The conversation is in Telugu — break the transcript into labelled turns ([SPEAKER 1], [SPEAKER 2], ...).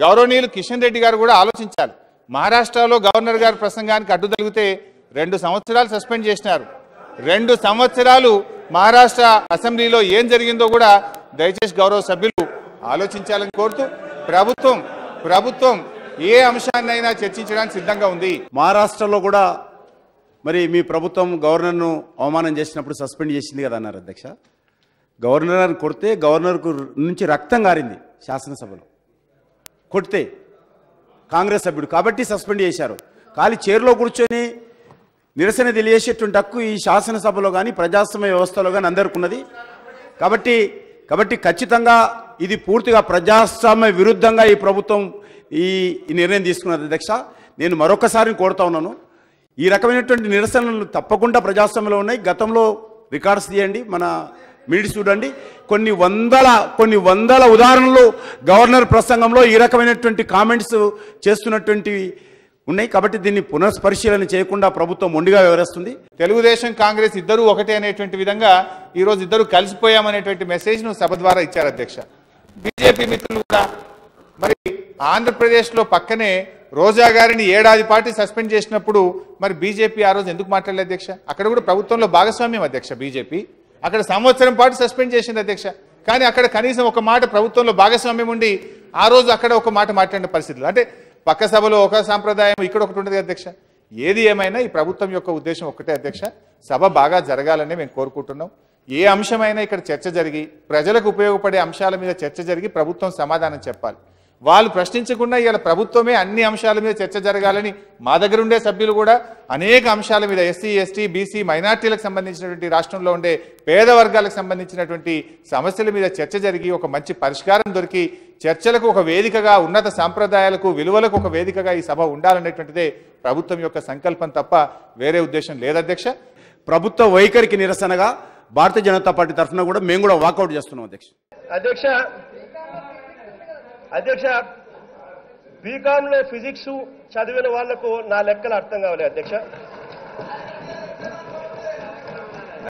[SPEAKER 1] గౌరవనీయులు కిషన్ రెడ్డి గారు కూడా ఆలోచించాలి. మహారాష్ట్రలో గవర్నర్ గారి ప్రసంగానికి అడ్డు తగిలితే 2 సంవత్సరాలు సస్పెండ్ చేసినారు. 2 సంవత్సరాలు మహారాష్ట్ర అసెంబ్లీలో ఏం జరిగిందో కూడా దయచేసి గౌరవ సభ్యులు ఆలోచించాలని కోరుతూ ప్రభుత్వం ఏ అంశాన్నైనా చర్చించడానికి సిద్ధంగా ఉంది.
[SPEAKER 2] మహారాష్ట్రలో కూడా మరి మీ ప్రభుత్వం గవర్నర్ను అవమానం చేసినప్పుడు సస్పెండ్ చేసింది కదా అన్నారు అధ్యక్ష. గవర్నర్ కొడితే గవర్నర్కు నుంచి రక్తం గారింది శాసనసభలో, కొడితే కాంగ్రెస్ సభ్యుడు కాబట్టి సస్పెండ్ చేశారు. ఖాళీ చైర్లో కూర్చొని నిరసన తెలియజేసేటువంటి హక్కు ఈ శాసనసభలో కానీ ప్రజాస్వామ్య వ్యవస్థలో కానీ అందరికీ ఉన్నది. కాబట్టి ఖచ్చితంగా ఇది పూర్తిగా ప్రజాస్వామ్య విరుద్ధంగా ఈ ప్రభుత్వం ఈ నిర్ణయం తీసుకున్నది అధ్యక్ష. నేను మరొకసారి కోరుతా ఉన్నాను, ఈ రకమైనటువంటి నిరసనలు తప్పకుండా ప్రజాస్వామ్యంలో ఉన్నాయి. గతంలో రికార్డ్స్ తీయండి, మన మినిట్స్ చూడండి, కొన్ని వందల ఉదాహరణలు గవర్నర్ ప్రసంగంలో ఈ రకమైనటువంటి కామెంట్స్ చేస్తున్నటువంటివి ఉన్నాయి. కాబట్టి దీన్ని పునఃపరిశీలన చేయకుండా ప్రభుత్వం మొండిగా వ్యవహరిస్తుంది.
[SPEAKER 1] తెలుగుదేశం కాంగ్రెస్ ఇద్దరు ఒకటే అనేటువంటి విధంగా ఈరోజు ఇద్దరు కలిసిపోయామనేటువంటి మెసేజ్ను సభ ద్వారా ఇచ్చారు అధ్యక్ష. బీజేపీ మిత్రులు కూడా మరి ఆంధ్రప్రదేశ్లో పక్కనే రోజా గారిని 7 ఏడాది పాటు సస్పెండ్ చేసినప్పుడు మరి బీజేపీ ఆ రోజు ఎందుకు మాట్లాడలేదు అధ్యక్ష? అక్కడ కూడా ప్రభుత్వంలో భాగస్వామ్యం అధ్యక్ష. బీజేపీ అక్కడ సంవత్సరం పాటు సస్పెండ్ చేసింది అధ్యక్ష. కానీ అక్కడ కనీసం ఒక మాట ప్రభుత్వంలో భాగస్వామ్యం ఉండి ఆ రోజు అక్కడ ఒక మాట మాట్లాడిన పరిస్థితులు, అంటే పక్క సభలో ఒక సాంప్రదాయం ఇక్కడ ఒకటి ఉండదు అధ్యక్ష. ఏది ఏమైనా ఈ ప్రభుత్వం యొక్క ఉద్దేశం ఒక్కటే అధ్యక్ష, సభ బాగా జరగాలని మేము కోరుకుంటున్నాం. ఏ అంశమైనా ఇక్కడ చర్చ జరిగి ప్రజలకు ఉపయోగపడే అంశాల మీద చర్చ జరిగి ప్రభుత్వం సమాధానం చెప్పాలి. వాళ్ళు ప్రశ్నించకుండా ఇవాళ ప్రభుత్వమే అన్ని అంశాల మీద చర్చ జరగాలని మా దగ్గర ఉండే సభ్యులు కూడా అనేక అంశాల మీద ఎస్సీ ఎస్టీ బీసీ మైనార్టీలకు సంబంధించినటువంటి రాష్ట్రంలో ఉండే పేద వర్గాలకు సంబంధించినటువంటి సమస్యల మీద చర్చ జరిగి ఒక మంచి పరిష్కారం దొరికి చర్చలకు ఒక వేదికగా, ఉన్నత సాంప్రదాయాలకు విలువలకు ఒక వేదికగా ఈ సభ ఉండాలనేటువంటిదే ప్రభుత్వం యొక్క సంకల్పం తప్ప వేరే ఉద్దేశం లేదధ్యక్ష.
[SPEAKER 2] ప్రభుత్వ వైఖరికి నిరసనగా భారతీయ జనతా పార్టీ తరఫున కూడా మేము కూడా వాకౌట్ చేస్తున్నాం అధ్యక్ష.
[SPEAKER 3] అధ్యక్ష బీకామ్ లో ఫిజిక్స్ చదివిన వాళ్లకు నా లెక్కలు అర్థం కావాలి అధ్యక్ష.